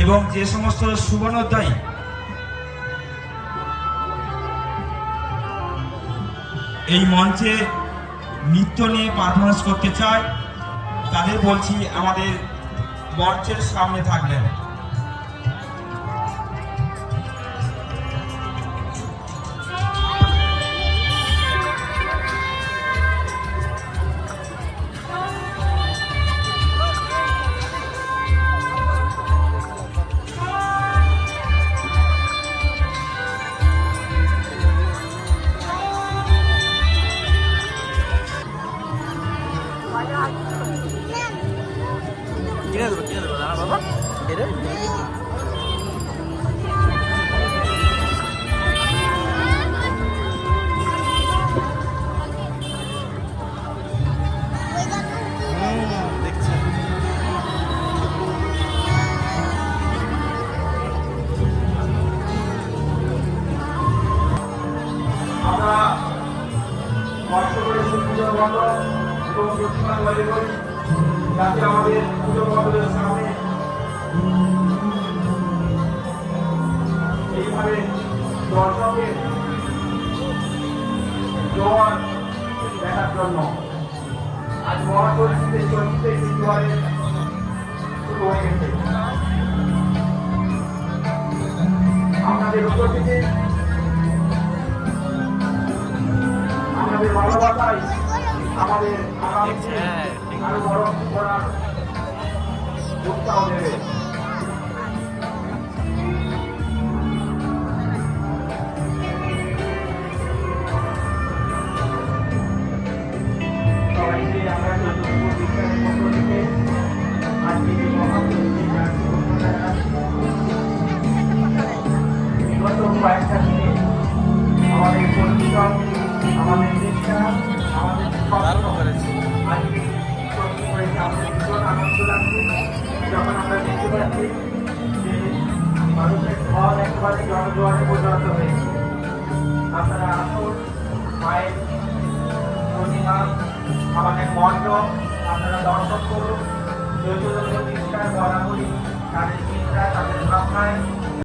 এবং যে সমস্ত সুবর্ণোদ্যায়ী এই মঞ্চে নৃত্য নিয়ে পারফরমেন্স করতে চায় তাদের বলছি আমাদের মঞ্চের সামনে থাকবেন। কিনে দেবো দাঁড়া বাবা বেরো দেখছি আমরা কষ্ট করে পুজো মণ্ডপ এবং প্রতিমা তৈরি করি যাতে আমাদের পুজো মণ্ডপের সামনে এইভাবে দর্শকের জোয়ার দেখার জন্য আজ মহাপরিস্থিতি চলতে জোয়ারে শুরু হয়ে গেছে। আপনাদের উপস্থিতি আমাদের ভালোবাসায় আমাদের আগামীতে আরো বড় করার উৎসাহ দেবে। সবাইকে আমরা চতুর্থ বিজ্ঞানের পক্ষ থেকে আজকে এই মহাপুরুষের বিগত কয়েকটা দিনে আমাদের পরিশ্রম আমাদের চেষ্টা আমাদের আজকে আমাদের ভীষণ আনন্দ লাগছে যখন আমরা দেখতে পাচ্ছি যে মানুষের ঘর একেবারে জনজোয়ারে পরিণত হয়েছে। আপনারা আসুন মায়ের প্রতিমা আমাদের মণ্ডপ আপনারা দর্শন করুন। চৈতন্য প্রতিষ্ঠার বরাবরই তাদের চিন্তা তাদের ভাবনায়